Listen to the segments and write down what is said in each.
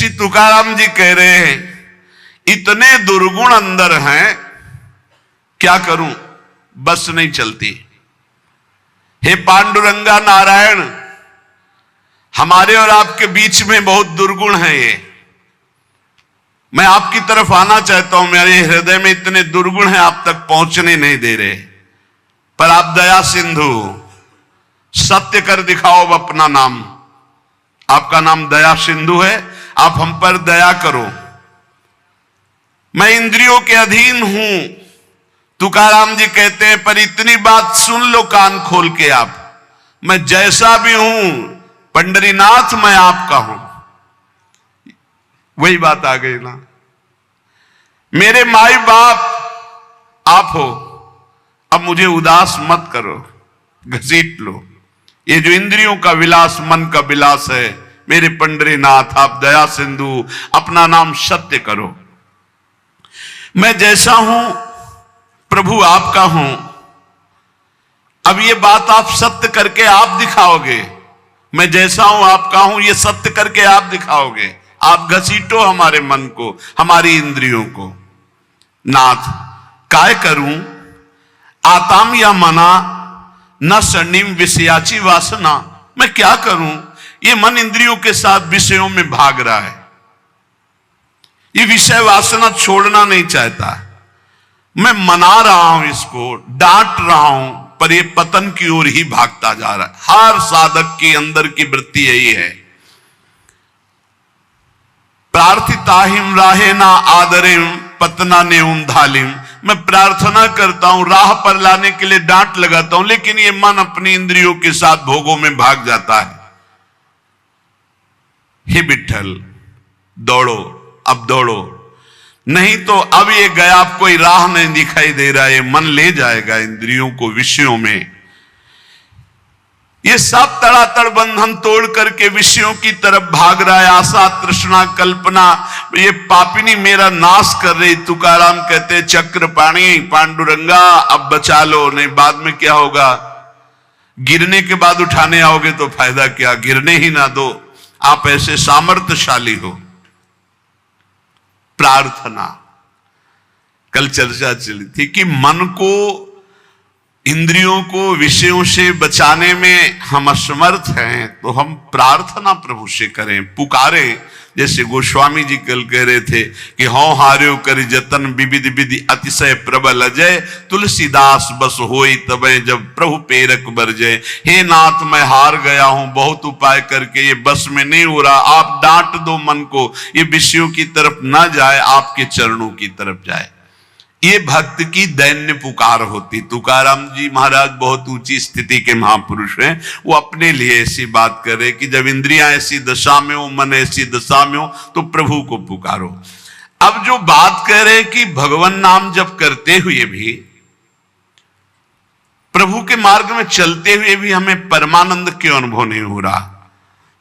श्री तुकाराम जी कह रहे हैं इतने दुर्गुण अंदर हैं, क्या करूं, बस नहीं चलती। हे पांडुरंगा नारायण, हमारे और आपके बीच में बहुत दुर्गुण है ये। मैं आपकी तरफ आना चाहता हूं, मेरे हृदय में इतने दुर्गुण हैं, आप तक पहुंचने नहीं दे रहे। पर आप दया सिंधु, सत्य कर दिखाओ अपना नाम। आपका नाम दया सिंधु है, आप हम पर दया करो। मैं इंद्रियों के अधीन हूं, तुकाराम जी कहते हैं, पर इतनी बात सुन लो कान खोल के आप, मैं जैसा भी हूं पंडरीनाथ मैं आपका हूं। वही बात आ गई ना, मेरे माई बाप आप हो, अब मुझे उदास मत करो, घसीट लो। ये जो इंद्रियों का विलास, मन का विलास है, मेरे पंडरीनाथ आप दया सिंधु अपना नाम सत्य करो। मैं जैसा हूं प्रभु आपका हूं। अब ये बात आप सत्य करके आप दिखाओगे, मैं जैसा हूं आपका हूं, ये सत्य करके आप दिखाओगे। आप घसीटो हमारे मन को, हमारी इंद्रियों को। नाथ काय करूं आताम या मना न स्वर्णिम विषयाची वासना। मैं क्या करूं, ये मन इंद्रियों के साथ विषयों में भाग रहा है, ये विषय वासना छोड़ना नहीं चाहता। मैं मना रहा हूं इसको, डांट रहा हूं, पर ये पतन की ओर ही भागता जा रहा है। हर साधक के अंदर की वृत्ति यही है। प्रार्थिताहिम राहे ना आदरिम पतना ने धालिम। मैं प्रार्थना करता हूं, राह पर लाने के लिए डांट लगाता हूं, लेकिन ये मन अपनी इंद्रियों के साथ भोगों में भाग जाता है। हे विठ्ठल दौड़ो, अब दौड़ो, नहीं तो अब ये गया, आप कोई राह नहीं दिखाई दे रहा है, मन ले जाएगा इंद्रियों को विषयों में। ये सब तड़ातड़ बंधन तोड़ करके विषयों की तरफ भाग रहा है। आशा तृष्णा कल्पना ये पापिनी मेरा नाश कर रही। तुकाराम कहते चक्र पाणी पांडुरंगा अब बचा लो, नहीं बाद में क्या होगा, गिरने के बाद उठाने आओगे तो फायदा क्या, गिरने ही ना दो। आप ऐसे सामर्थ्यशाली हो। प्रार्थना, कल चर्चा चली थी कि मन को, इंद्रियों को विषयों से बचाने में हम असमर्थ हैं, तो हम प्रार्थना प्रभु से करें, पुकारें। जैसे गोस्वामी जी कल कह रहे थे कि हौ हार्यो करि जतन विविध विधि अतिशय प्रबल अजय, तुलसीदास बस होई तबे जब प्रभु पेरक बरजय। हे नाथ मैं हार गया हूं, बहुत उपाय करके ये बस में नहीं हो रहा, आप डांट दो मन को, ये विषयों की तरफ ना जाए, आपके चरणों की तरफ जाए। ये भक्त की दैन्य पुकार होती। तुकाराम जी महाराज बहुत ऊंची स्थिति के महापुरुष हैं, वो अपने लिए ऐसी बात करे कि जब इंद्रियां ऐसी दशा में हो, मन ऐसी दशा में हो, तो प्रभु को पुकारो। अब जो बात कह रहे कि भगवान नाम जप करते हुए भी, प्रभु के मार्ग में चलते हुए भी हमें परमानंद क्यों अनुभव नहीं हो रहा,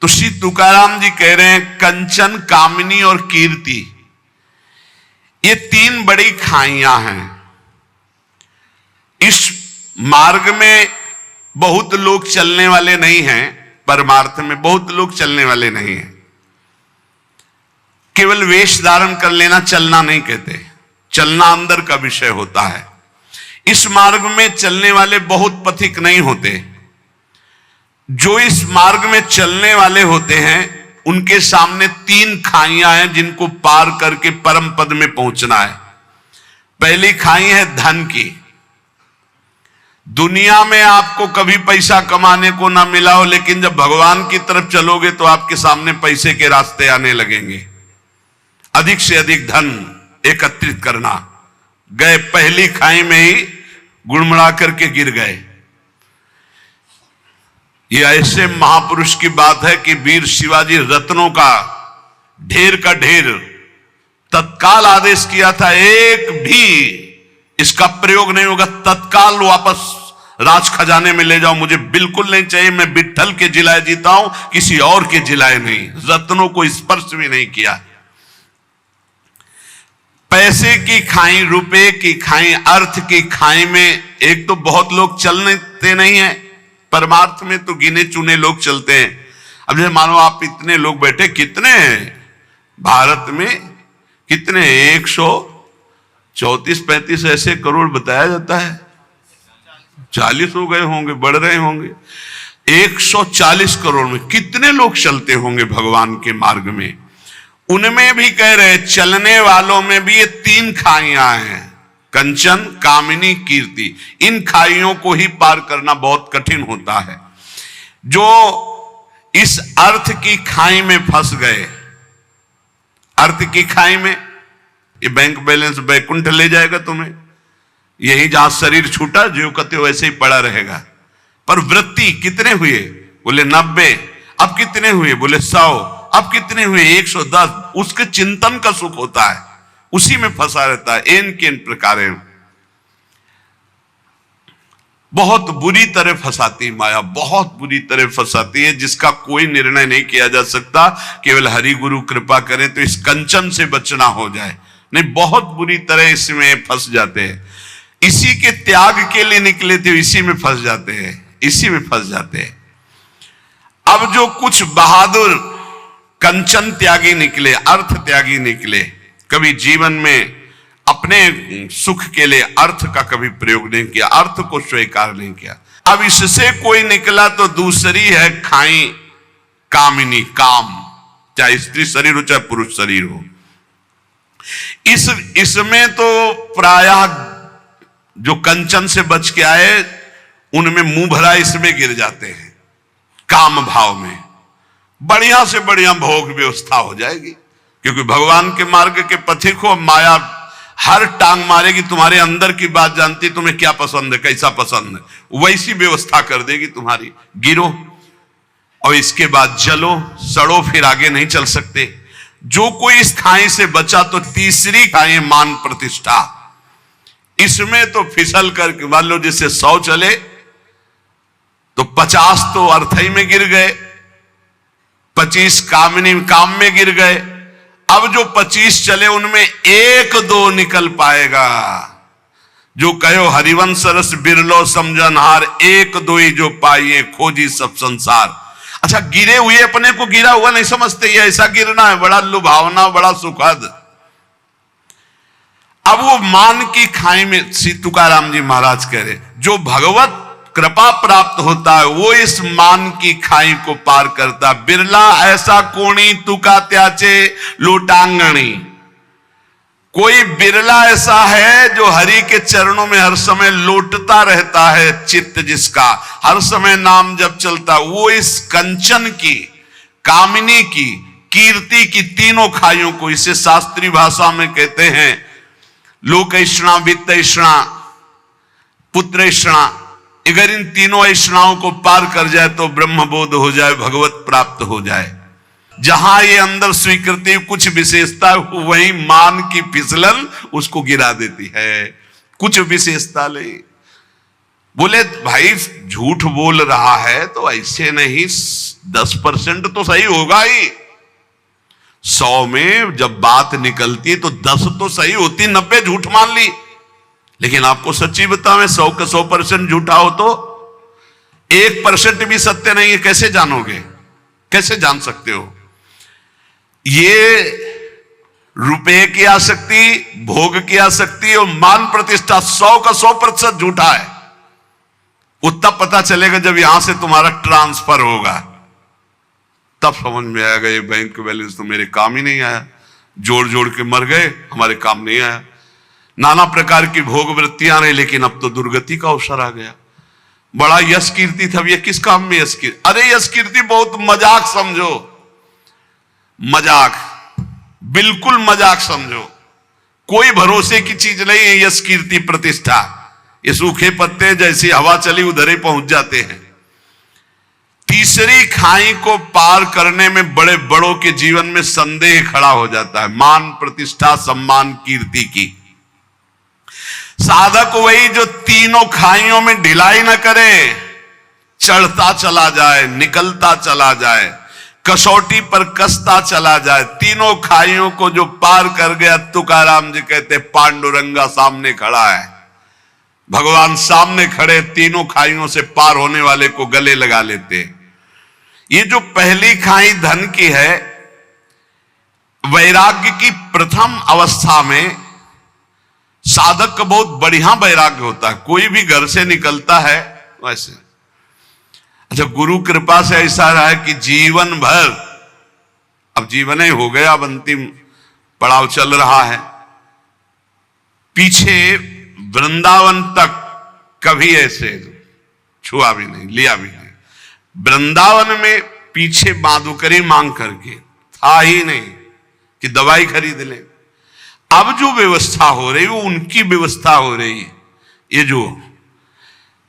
तो श्री तुकाराम जी कह रहे हैं कंचन, कामिनी और कीर्ति, ये तीन बड़ी खाइयां हैं। इस मार्ग में बहुत लोग चलने वाले नहीं हैं, परमार्थ में बहुत लोग चलने वाले नहीं हैं। केवल वेश धारण कर लेना चलना नहीं कहते, चलना अंदर का विषय होता है। इस मार्ग में चलने वाले बहुत पथिक नहीं होते। जो इस मार्ग में चलने वाले होते हैं उनके सामने तीन खाइयां हैं जिनको पार करके परम पद में पहुंचना है। पहली खाई है धन की। दुनिया में आपको कभी पैसा कमाने को ना मिला हो, लेकिन जब भगवान की तरफ चलोगे तो आपके सामने पैसे के रास्ते आने लगेंगे। अधिक से अधिक धन एकत्रित करना, गए पहली खाई में ही गुड़मुड़ा करके गिर गए। ये ऐसे महापुरुष की बात है कि वीर शिवाजी रत्नों का ढेर तत्काल आदेश किया था, एक भी इसका प्रयोग नहीं होगा, तत्काल वापस राज खजाने में ले जाओ, मुझे बिल्कुल नहीं चाहिए, मैं विट्ठल के जिलाए जीता हूं, किसी और के जिलाए नहीं। रत्नों को स्पर्श भी नहीं किया। पैसे की खाई, रुपए की खाई, अर्थ की खाई में एक तो बहुत लोग चलते नहीं है, परमार्थ में तो गिने चुने लोग चलते हैं। अब जैसे मानो आप इतने लोग बैठे, कितने हैं, भारत में कितने 134-35 ऐसे करोड़ बताया जाता है, 40 हो गए होंगे, बढ़ रहे होंगे। 140 करोड़ में कितने लोग चलते होंगे भगवान के मार्ग में। उनमें भी कह रहे चलने वालों में भी ये 3 खाइयां हैं, कंचन, कामिनी, कीर्ति। इन खाइयों को ही पार करना बहुत कठिन होता है। जो इस अर्थ की खाई में फंस गए, अर्थ की खाई में, ये बैंक बैलेंस बैकुंठ ले जाएगा तुम्हें, यही जहां शरीर छूटा जो कहते वैसे ही पड़ा रहेगा। पर वृत्ति कितने हुए? बोले 90। अब कितने हुए? बोले 100। अब कितने हुए? 110। उसके चिंतन का सुख होता है, उसी में फंसा रहता है। इन के इन प्रकार बहुत बुरी तरह फंसाती माया, बहुत बुरी तरह फंसाती है, जिसका कोई निर्णय नहीं किया जा सकता। केवल हरि गुरु कृपा करें तो इस कंचन से बचना हो जाए, नहीं बहुत बुरी तरह इसमें फंस जाते हैं। इसी के त्याग के लिए निकले थे, इसी में फंस जाते हैं, इसी में फंस जाते हैं। अब जो कुछ बहादुर कंचन त्यागी निकले, अर्थ त्यागी निकले, कभी जीवन में अपने सुख के लिए अर्थ का कभी प्रयोग नहीं किया, अर्थ को स्वीकार नहीं किया। अब इससे कोई निकला तो दूसरी है खाई कामिनी, काम, चाहे स्त्री शरीर हो चाहे पुरुष शरीर हो। इसमें तो प्रायः जो कंचन से बच के आए उनमें मुंह भरा इसमें गिर जाते हैं। काम भाव में बढ़िया से बढ़िया भोग व्यवस्था हो जाएगी, क्योंकि भगवान के मार्ग के पथिक हो। माया हर टांग मारेगी, तुम्हारे अंदर की बात जानती, तुम्हें क्या पसंद है, कैसा पसंद है, वैसी व्यवस्था कर देगी तुम्हारी। गिरो और इसके बाद जलो, सड़ो, फिर आगे नहीं चल सकते। जो कोई इस खाई से बचा तो तीसरी खाई मान प्रतिष्ठा, इसमें तो फिसल कर मान लो जैसे 100 चले तो 50 तो अर्थई में गिर गए, 25 कामिनी काम में गिर गए। अब जो 25 चले उनमें 1-2 निकल पाएगा। जो कहो हरिवंश रस बिरलो समझनहार, 1-2 ही जो पाइए खोजी सब संसार। अच्छा, गिरे हुए अपने को गिरा हुआ नहीं समझते, ये ऐसा गिरना है बड़ा लुभावना, बड़ा सुखद। अब वो मान की खाई में श्री तुकाराम जी महाराज कह रहे, जो भगवत कृपा प्राप्त होता है वो इस मान की खाई को पार करता। बिरला ऐसा कोणी तुका त्याचे लोटांगणी, कोई बिरला ऐसा है जो हरि के चरणों में हर समय लोटता रहता है। चित्त जिसका हर समय नाम जब चलता, वो इस कंचन की, कामिनी की, कीर्ति की तीनों खाइयों को, इसे शास्त्रीय भाषा में कहते हैं लोक ऐषणा, वित्त ऐषणा, पुत्र ऐषणा। अगर इन तीनों ऐषणाओं को पार कर जाए तो ब्रह्मबोध हो जाए, भगवत प्राप्त हो जाए। जहां ये अंदर स्वीकृति कुछ विशेषता, वही मान की फिसलन उसको गिरा देती है। कुछ विशेषता ले, बोले भाई झूठ बोल रहा है तो ऐसे नहीं, 10% तो सही होगा ही। 100 में जब बात निकलती तो 10 तो सही होती, 90 झूठ मान ली। लेकिन आपको सच्ची बताऊं, 100 का 100% झूठा हो तो 1% भी सत्य नहीं है। कैसे जानोगे, कैसे जान सकते हो? ये रुपए की आसक्ति, भोग की आसक्ति और मान प्रतिष्ठा 100 का 100% झूठा है। वो तब पता चलेगा जब यहां से तुम्हारा ट्रांसफर होगा, तब समझ में आएगा ये बैंक बैलेंस तो मेरे काम ही नहीं आया। जोड़ जोड़ के मर गए, हमारे काम नहीं आया। नाना प्रकार की भोग वृत्तियां रही, लेकिन अब तो दुर्गति का अवसर आ गया। बड़ा यश कीर्ति था, ये किस काम में यश कीर्ति? अरे यश कीर्ति बहुत मजाक समझो, मजाक, बिल्कुल मजाक समझो, कोई भरोसे की चीज नहीं है यश कीर्ति प्रतिष्ठा। ये सूखे पत्ते जैसी हवा चली उधर ही पहुंच जाते हैं। तीसरी खाई को पार करने में बड़े बड़ों के जीवन में संदेह खड़ा हो जाता है, मान प्रतिष्ठा सम्मान कीर्ति की। साधक वही जो तीनों खाइयों में ढिलाई न करे, चढ़ता चला जाए, निकलता चला जाए, कसौटी पर कसता चला जाए। तीनों खाइयों को जो पार कर गया, तुकाराम जी कहते पांडुरंगा सामने खड़ा है। भगवान सामने खड़े, तीनों खाइयों से पार होने वाले को गले लगा लेते। ये जो पहली खाई धन की है, वैराग्य की प्रथम अवस्था में साधक का बहुत बढ़िया वैराग्य होता है। कोई भी घर से निकलता है वैसे, अच्छा गुरु कृपा से ऐसा रहा है कि जीवन भर, अब जीवन ही हो गया, अब अंतिम पड़ाव चल रहा है, पीछे वृंदावन तक कभी ऐसे छुआ भी नहीं, लिया भी नहीं। वृंदावन में पीछे बादुकरी मांग करके था ही नहीं कि दवाई खरीद ले। अब जो व्यवस्था हो रही है वो उनकी व्यवस्था हो रही है। ये जो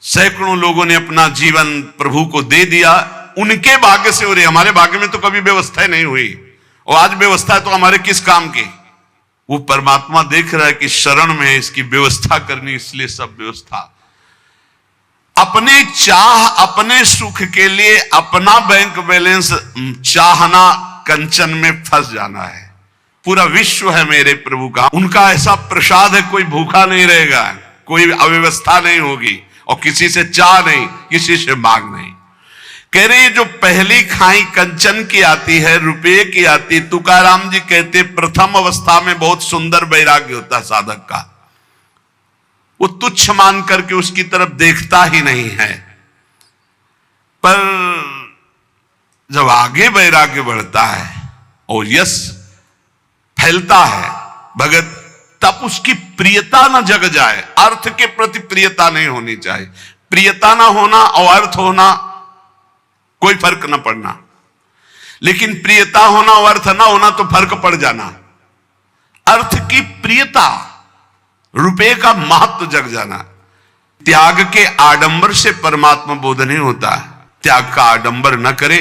सैकड़ों लोगों ने अपना जीवन प्रभु को दे दिया, उनके भाग्य से हो रही है। हमारे भाग्य में तो कभी व्यवस्था नहीं हुई, और आज व्यवस्था है तो हमारे किस काम की। वो परमात्मा देख रहा है कि शरण में इसकी व्यवस्था करनी, इसलिए सब व्यवस्था। अपने चाह, अपने सुख के लिए अपना बैंक बैलेंस चाहना, कंचन में फंस जाना है। पूरा विश्व है मेरे प्रभु का, उनका ऐसा प्रसाद है, कोई भूखा नहीं रहेगा, कोई अव्यवस्था नहीं होगी, और किसी से चाह नहीं, किसी से मांग नहीं। कह रहे जो पहली खाई कंचन की आती है, रुपये की आती, तुकाराम जी कहते प्रथम अवस्था में बहुत सुंदर वैराग्य होता है साधक का। वो तुच्छ मान करके उसकी तरफ देखता ही नहीं है। पर जब आगे वैराग्य बढ़ता है और यश फैलता है भगत, तब उसकी प्रियता न जग जाए। अर्थ के प्रति प्रियता नहीं होनी चाहिए। प्रियता ना होना और अर्थ होना कोई फर्क न पड़ना, लेकिन प्रियता होना और अर्थ ना होना तो फर्क पड़ जाना। अर्थ की प्रियता, रुपये का महत्व जग जाना। त्याग के आडंबर से परमात्मा बोध नहीं होता है। त्याग का आडंबर न करे,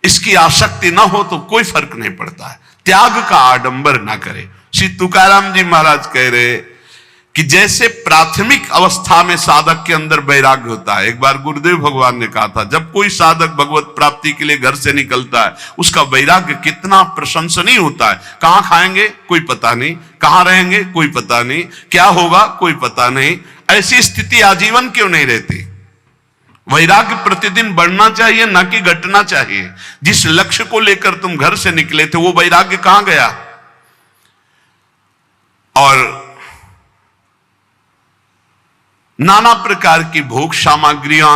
इसकी आसक्ति न हो तो कोई फर्क नहीं पड़ता है। त्याग का आडंबर ना करे। श्री तुकाराम जी महाराज कह रहे कि जैसे प्राथमिक अवस्था में साधक के अंदर वैराग्य होता है। एक बार गुरुदेव भगवान ने कहा था, जब कोई साधक भगवत प्राप्ति के लिए घर से निकलता है, उसका वैराग्य कितना प्रशंसनीय होता है। कहां खाएंगे कोई पता नहीं, कहां रहेंगे कोई पता नहीं, क्या होगा कोई पता नहीं। ऐसी स्थिति आजीवन क्यों नहीं रहती। वैराग्य प्रतिदिन बढ़ना चाहिए, न कि घटना चाहिए। जिस लक्ष्य को लेकर तुम घर से निकले थे वो वैराग्य कहां गया। और नाना प्रकार की भोग सामग्रियां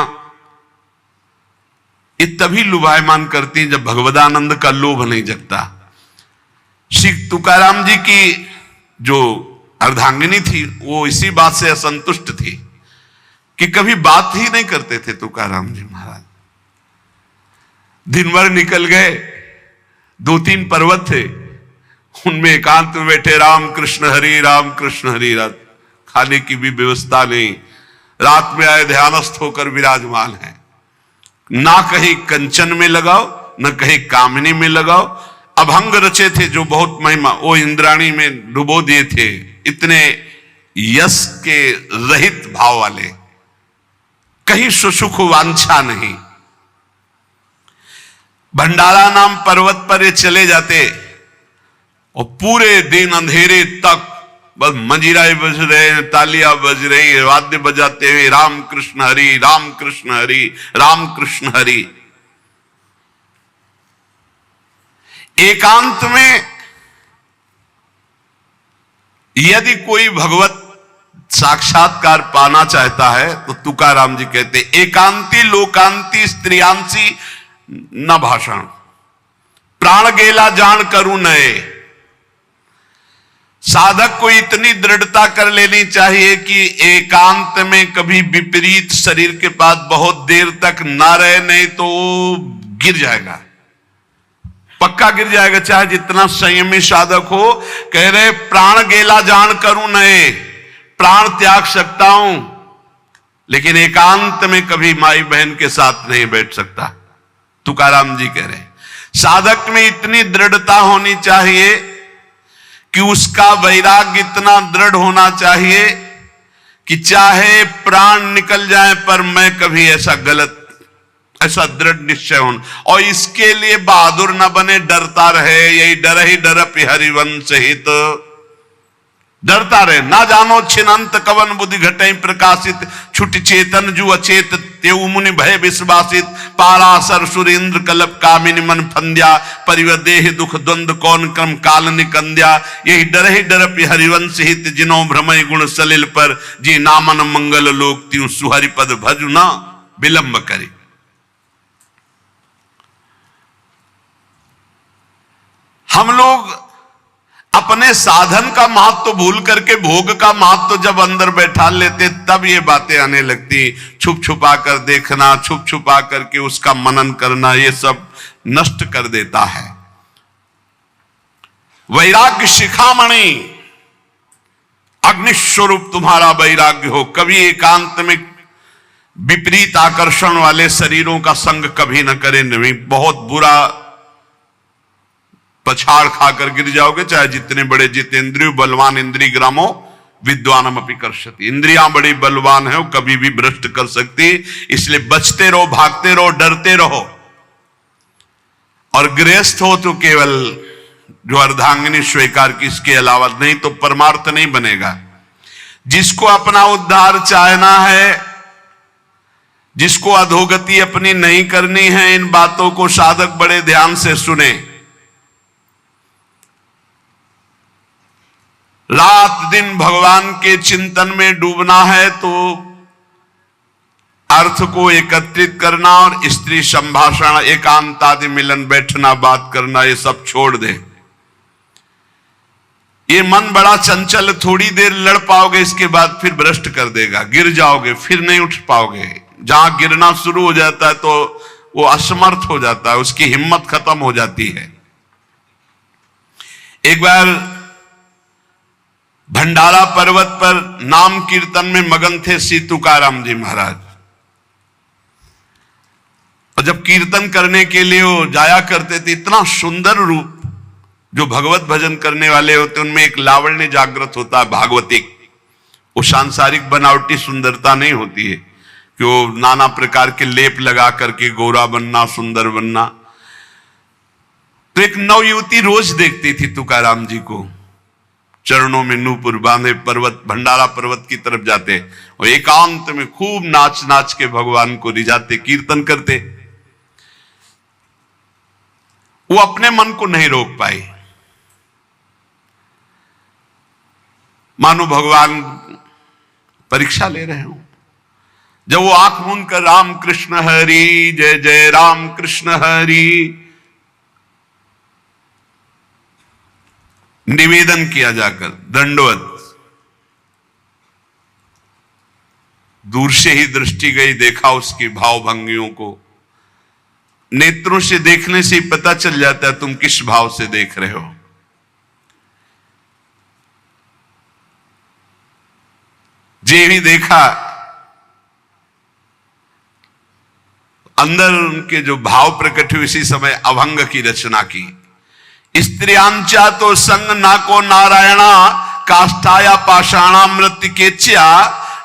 ये तभी लुभायमान करती जब भगवदानंद का लोभ नहीं जगता। श्री तुकाराम जी की जो अर्धांगिनी थी वो इसी बात से असंतुष्ट थी कि कभी बात ही नहीं करते थे तुकाराम जी महाराज। दिन भर निकल गए, 2-3 पर्वत थे, उनमें एकांत में बैठे राम कृष्ण हरि राम कृष्ण हरि। रात खाने की भी व्यवस्था नहीं, रात में आए ध्यानस्थ होकर विराजमान है। ना कहीं कंचन में लगाओ, न कहीं कामिनी में लगाओ। अभंग रचे थे जो बहुत महिमा, वो इंद्राणी में डुबो दिए थे। इतने यश के रहित भाव वाले, कहीं सुसुख वांछा नहीं। भंडारा नाम पर्वत पर ये चले जाते और पूरे दिन अंधेरे तक बस मंजीराएं बज रहे हैं, तालियां बज रही है, वाद्य बजाते हुए राम कृष्ण हरि राम कृष्ण हरि राम कृष्ण हरि। एकांत में यदि कोई भगवत साक्षात्कार पाना चाहता है तो तुकाराम जी कहते एकांती लोकांती स्त्रियांसी न भाषण, प्राण गेला जान करूं नए। साधक को इतनी दृढ़ता कर लेनी चाहिए कि एकांत में कभी विपरीत शरीर के पास बहुत देर तक ना रहे, नहीं तो वो गिर जाएगा, पक्का गिर जाएगा, चाहे जितना संयमी साधक हो। कह रहे प्राण गेला जान करूं नए, प्राण त्याग सकता हूं लेकिन एकांत में कभी माई बहन के साथ नहीं बैठ सकता। तुकाराम जी कह रहे साधक में इतनी दृढ़ता होनी चाहिए कि उसका वैराग्य इतना दृढ़ होना चाहिए कि चाहे प्राण निकल जाए पर मैं कभी ऐसा गलत, ऐसा दृढ़ निश्चय होना। और इसके लिए बहादुर न बने, डरता रहे, यही डर ही डर हरिवंश हित। डरता रहे। ना जानो छिनंत कवन बुद्धि घटई प्रकाशित, छुट चेतन जु अचेत तेउ मुनि भय विश्वासित, पारासर सुरेंद्र कलप कामिनी मन फंद्या, परिव देह दुख द्वंद कौन क्रम काल निकंद्या, यही डरप हरिवंश हित जिनो भ्रमय गुण सलिल पर, जी नामन मंगल लोक त्यों सुहरिपद भजु न विलंब करी। हम लोग अपने साधन का महत्व तो भूल करके भोग का महत्व तो जब अंदर बैठा लेते तब ये बातें आने लगती। छुप छुपा कर देखना, छुप छुपा करके उसका मनन करना, ये सब नष्ट कर देता है। वैराग्य शिखामणि, अग्नि स्वरूप तुम्हारा वैराग्य हो। कभी एकांत में विपरीत आकर्षण वाले शरीरों का संग कभी न करे। नहीं, बहुत बुरा पछाड़ खाकर गिर जाओगे, चाहे जितने बड़े जितेंद्रिय बलवान इंद्रिय ग्रामो विद्वानम अपि कर्षति। इंद्रियां बड़ी बलवान है, कभी भी भ्रष्ट कर सकती। इसलिए बचते रहो, भागते रहो, डरते रहो। और गृहस्थ हो तो केवल जो अर्धांगिनी स्वीकार की, इसके अलावा नहीं तो परमार्थ नहीं बनेगा। जिसको अपना उद्धार चाहना है, जिसको अधोगति अपनी नहीं करनी है, इन बातों को साधक बड़े ध्यान से सुने। रात दिन भगवान के चिंतन में डूबना है तो अर्थ को एकत्रित करना और स्त्री संभाषण, एकांत आदि मिलन, बैठना, बात करना, ये सब छोड़ दे। ये मन बड़ा चंचल, थोड़ी देर लड़ पाओगे, इसके बाद फिर भ्रष्ट कर देगा, गिर जाओगे, फिर नहीं उठ पाओगे। जहां गिरना शुरू हो जाता है तो वो असमर्थ हो जाता है, उसकी हिम्मत खत्म हो जाती है। एक बार भंडारा पर्वत पर नाम कीर्तन में मगन थे श्री तुकाराम जी महाराज। और जब कीर्तन करने के लिए वो जाया करते थे, इतना सुंदर रूप, जो भगवत भजन करने वाले होते उनमें एक लावण्य जागृत होता है, भागवतिक। वो सांसारिक बनावटी सुंदरता नहीं होती है कि वो नाना प्रकार के लेप लगा करके गोरा बनना, सुंदर बनना। तो एक नवयुवती रोज देखती थी तुकाराम जी को, चरणों में नूपुर बांधे पर्वत, भंडारा पर्वत की तरफ जाते और एकांत में खूब नाच नाच के भगवान को रिझाते, कीर्तन करते। वो अपने मन को नहीं रोक पाई। मानो भगवान परीक्षा ले रहे हो। जब वो आंख मूंद कर राम कृष्ण हरि जय जय राम कृष्ण हरि निवेदन किया जाकर, दंडवत, दूर से ही दृष्टि गई, देखा उसकी भाव भंगियों को। नेत्रों से देखने से ही पता चल जाता है तुम किस भाव से देख रहे हो। जे भी देखा, अंदर उनके जो भाव प्रकट हुए, इसी समय अभंग की रचना की। स्त्रियांचा तो संग ना को नारायणा, काष्ठाया पाषाणा मृत्यु केच्या,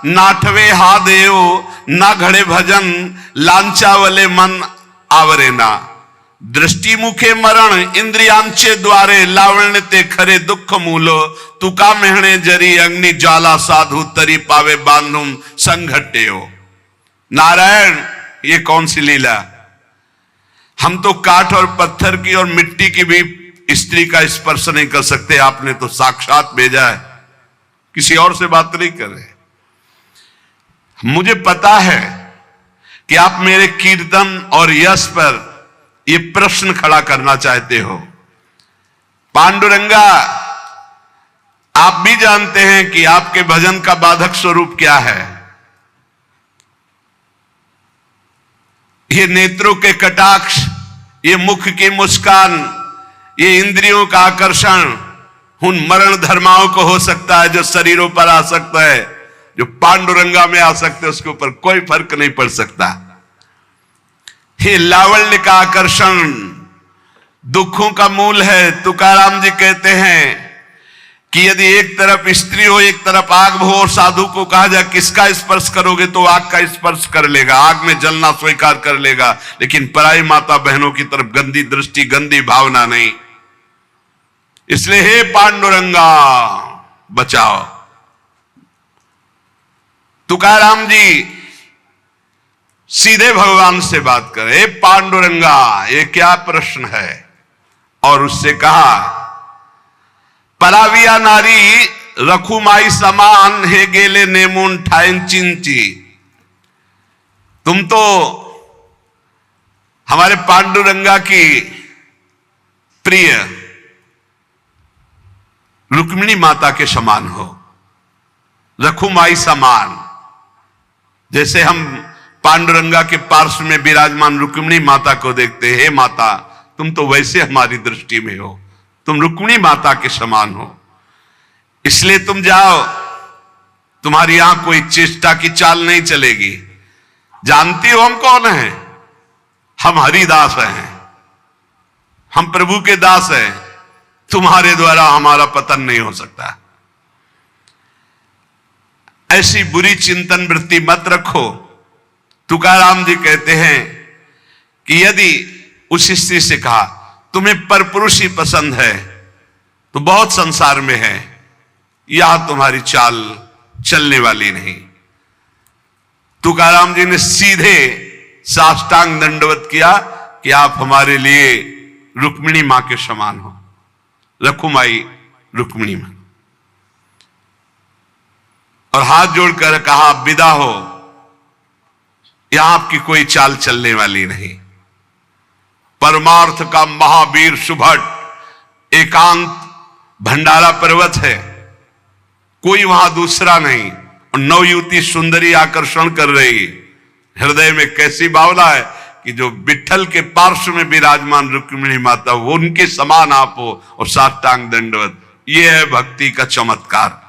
नाठवे हा देव ना घड़े भजन, लांचावले मन आवरेना। दृष्टि मुखे मरण इंद्रियांचे द्वारे, लावण्य ते खरे दुख मूलो, तुका मेहणे जरी अग्नि ज्वाला, साधु तरी पावे बांधुम संघटे हो। नारायण, ये कौन सी लीला। हम तो काठ और पत्थर की और मिट्टी की भी स्त्री का स्पर्श नहीं कर सकते, आपने तो साक्षात भेजा है, किसी और से बात नहीं कर रहे। मुझे पता है कि आप मेरे कीर्तन और यश पर यह प्रश्न खड़ा करना चाहते हो। पांडुरंगा, आप भी जानते हैं कि आपके भजन का बाधक स्वरूप क्या है। ये नेत्रों के कटाक्ष, ये मुख की मुस्कान, ये इंद्रियों का आकर्षण उन मरण धर्माओं को हो सकता है जो शरीरों पर आ सकता है। जो पांडुरंगा में आ सकते, उसके ऊपर कोई फर्क नहीं पड़ सकता। ये लावण्य का आकर्षण दुखों का मूल है। तुकाराम जी कहते हैं कि यदि एक तरफ स्त्री हो, एक तरफ आग हो, और साधु को कहा जाए किसका स्पर्श करोगे, तो आग का स्पर्श कर लेगा, आग में जलना स्वीकार कर लेगा। लेकिन पराई माता बहनों की तरफ गंदी दृष्टि, गंदी भावना नहीं। इसलिए हे पांडुरंगा, बचाओ। तुकाराम जी सीधे भगवान से बात करे, पांडुरंगा ये क्या प्रश्न है? और उससे कहा, पराविया नारी रखुमाई समान हे गेले नेमुन ठाइन चिंची। तुम तो हमारे पांडुरंगा की प्रिय रुक्मिणी माता के समान हो, रखुमाई समान। जैसे हम पांडुरंगा के पार्श्व में विराजमान रुक्मिणी माता को देखते हैं, हे माता तुम तो वैसे हमारी दृष्टि में हो, तुम रुक्मिणी माता के समान हो, इसलिए तुम जाओ, तुम्हारी यहां कोई चेष्टा की चाल नहीं चलेगी। जानती हो हम कौन हैं? हम हरिदास हैं, हम प्रभु के दास हैं, तुम्हारे द्वारा हमारा पतन नहीं हो सकता। ऐसी बुरी चिंतन वृत्ति मत रखो। तुकाराम जी कहते हैं कि यदि उस स्त्री से कहा तुम्हें परपुरुष ही पसंद है तो बहुत संसार में है, यह तुम्हारी चाल चलने वाली नहीं। तुकाराम जी ने सीधे साष्टांग दंडवत किया कि आप हमारे लिए रुक्मिणी मां के समान हो, रखुमाई रुक्मिणी मां। और हाथ जोड़कर कहा, विदा हो, यहां आपकी कोई चाल चलने वाली नहीं। परमार्थ का महावीर सुभट एकांत भंडारा पर्वत है, कोई वहां दूसरा नहीं। और नवयुवती सुंदरी आकर्षण कर रही, हृदय में कैसी भावना है कि जो विठ्ठल के पार्श्व में विराजमान रुक्मिणी माता वो उनके समान आप हो और साष्टांग दंडवत। ये है भक्ति का चमत्कार।